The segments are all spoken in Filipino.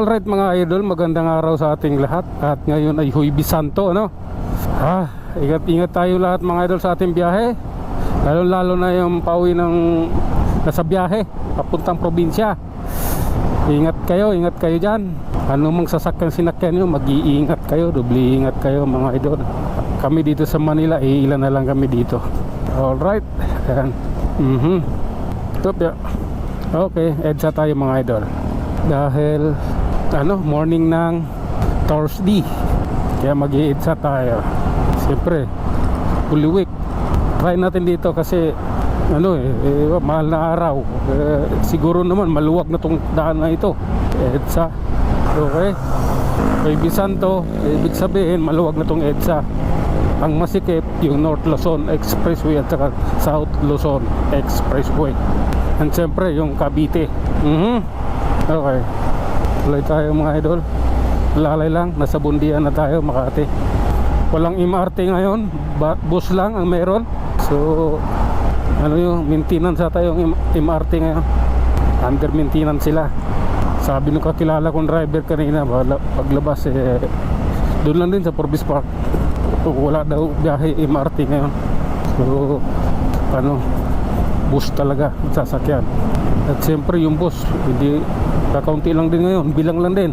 Alright mga idol, magandang araw sa ating lahat. At ngayon ay Huwebes Santo, ano? Ingat-ingat tayo lahat mga idol sa ating biyahe. Lalo na yung pauwi ng nasa biyahe papuntang probinsya. Ingat kayo dyan. Ano mang sasakyan sinakyan nyo, mag-iingat kayo, doble ingat kayo mga idol. Kami dito sa Manila, ilan na lang kami dito. Alright. Ayan. Okay, EDSA tayo mga idol. Dahil morning ng Thursday, kaya mag-i-EDSA tayo. Siyempre Holy Week. Try natin dito kasi mahal na araw. Siguro naman maluwag na tong daan na ito, EDSA. Okay, Huwebes Santo, ibig sabihin maluwag na tong EDSA. Ang masikip yung North Luzon Expressway at saka South Luzon Expressway. And siyempre yung Cavite. Okay, tuloy tayo mga idol. Lalay lang, nasa Bundian na tayo, Makati. Walang MRT ngayon, bus lang ang meron. So yung maintenance ata yung MRT ngayon. Under maintenance sila. Sabi nung kakilala kong driver kanina, paglabas doon lang din sa Forbes Park. Wala daw biyahe MRT ngayon. So bus talaga sasakyan. At siyempre yung bus hindi kakaunti lang din ngayon, bilang lang din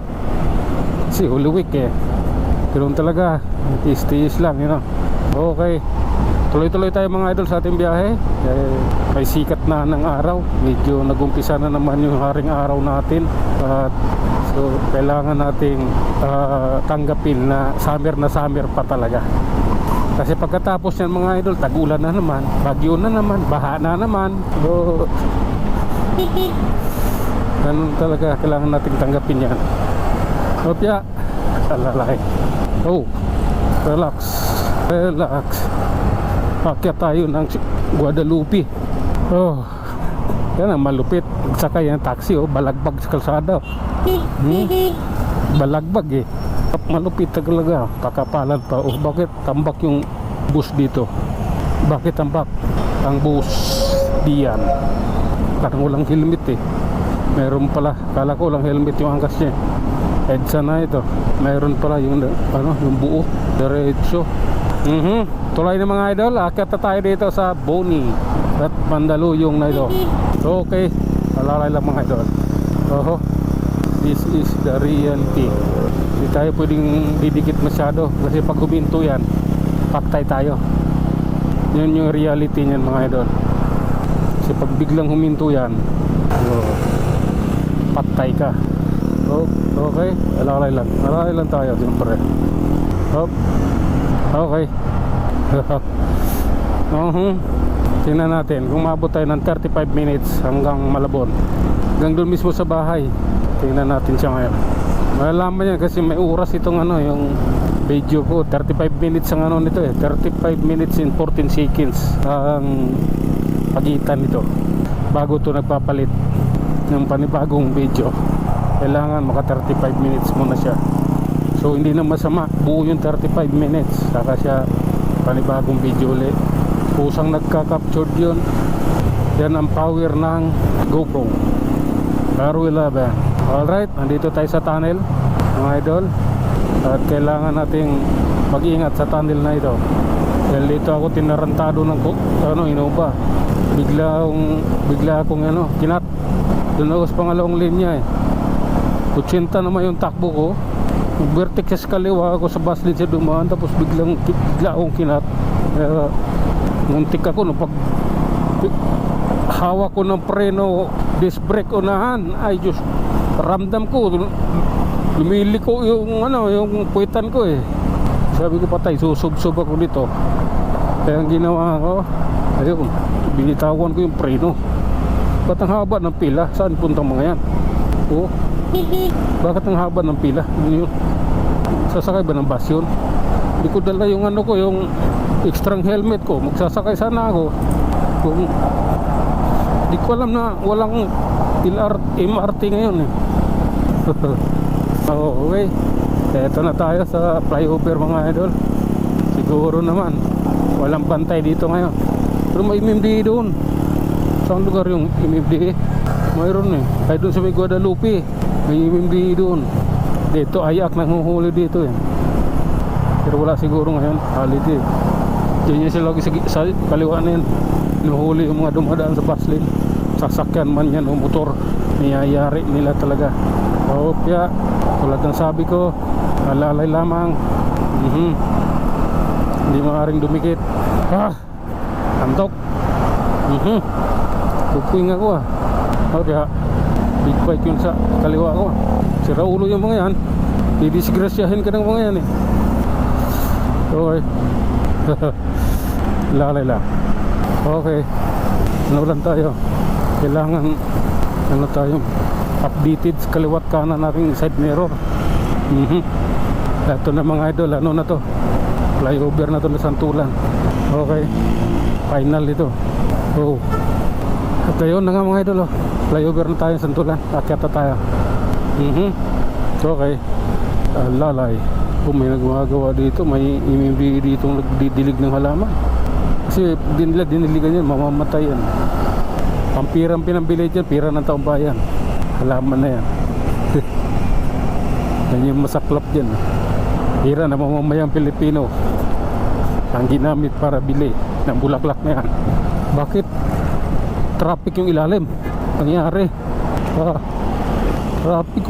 kasi Holy Week ganoon talaga, tiis lang, Okay, tuloy-tuloy tayo mga idol sa ating biyahe. May sikat na ng araw, medyo nagumpisa na naman yung haring araw natin. At so kailangan nating tanggapin na summer pa talaga. Kasi pagkatapos yan mga idol, tag-ulan na naman, bagyo na naman, baha na naman. So ganun talaga, kailangan nating tanggapin yan. Opya, alalay. Relax. Akyat tayo ng Guadalupe. Yan ang malupit. Sakay yung taxi, balagbag sa kalsada. Balagbag malupit talaga, kakapalan pa. Bakit tambak yung bus dito? Bakit tambak ang bus diyan? Parang walang helmet meron pala, kala ko walang helmet yung angkas niya. EDSA na ito, meron pala yung yung buo diretso. Tulay na mga idol, akyat na tayo dito sa Boni at Mandaluyong na ito. Okay, alalay lang mga idol. This is the reality. Hindi tayo pwedeng didikit masyado kasi pag huminto yan, paktay tayo. Yun yung reality niyan mga idol. Kasi pag biglang huminto yan, patay ka. Okay, alalay lang tayo siyempre. Okay. Tingnan natin kung maabot tayo ng 35 minutes hanggang Malabon, hanggang doon mismo sa bahay. Tingnan natin siya ngayon. Malalaman yan kasi may oras itong yung video ko. 35 minutes ang nito 35 minutes and 14 seconds ang pagitan nito bago to nagpapalit ng panibagong video. Kailangan maka 35 minutes muna siya. So hindi na masama, buo yung 35 minutes saka siya panibagong video ulit. Kusang nagka-captured yun. Yan ang power ng GoPro R11. Alright, nandito tayo sa tunnel mga idol. At kailangan nating mag-ingat sa tunnel na ito. Dahil dito ako tinarantado ng Innova. Bigla akong kinat. Doon ako sa pangalawang linya 80 naman yung takbo ko. Vertex sa kaliwa ako sa bus lane sa dumaan, tapos bigla akong kinat. Muntik ako pag hawak ko ng preno, disc brake unahan, ay Diyos, ramdam ko lumiliko yung puwitan ko Sabi ko patay, susubsob ako dito. Kaya ang ginawa ko, binitawan ko yung preno. Ba't ang haba ng pila? Saan puntang mga yan? Bakit ang haba ng pila? Sasakay ba ng bus yun? Hindi ko dala yung yung extra helmet ko. Magsasakay sana ako. Hindi ko alam na walang MRT ngayon Okay, eto na tayo sa flyover mga idol. Siguro naman walang bantay dito ngayon, pero may MMDA doon. Saan lugar yung MMDA? Mayroon kahit doon sa may Guadalupe may MMDA doon. Dito ayak nanguhuli dito eh. Pero wala siguro ngayon, holiday. Diyan sila lagi sa kaliwa na yan. Nuhuli yung mga dumadaan sa bus lane. Sasakyan man yan o motor, niyayari nila talaga. So kaya tulad ng sabi ko, alalay lamang. Hindi maaaring dumikit. Antok. Kukuing ako O kaya big bike yun sa kaliwa ko. Sira ulo yung mga yan. Didisgrasyahin ka ng mga yan eh. Okay. Lalay lang. Okay. Ano lang tayo? Kailangan ano tayo? Updated sa kaliwat kanan nating side mirror. Ito na mga idol. Ano na to? Flyover na to na Santulan. Okay. Final ito. Oh. At ayun na nga mga idol. Flyover na tayo sa Santulan. Akyat na tayo. Okay. Lalay. Kung may nagmagawa dito, may imimbi dito nagdidilig ng halaman. Kasi diniligan yan, mamamatay yan. Ang pirang pinambili dyan, pira ng taong bayan. Halaman na yan. Yan yung masaklap dyan. Pira na mamamayang Pilipino ang ginamit para bili ng bulaklak na yan. Bakit? Traffic yung ilalim. Nangyari. Traffic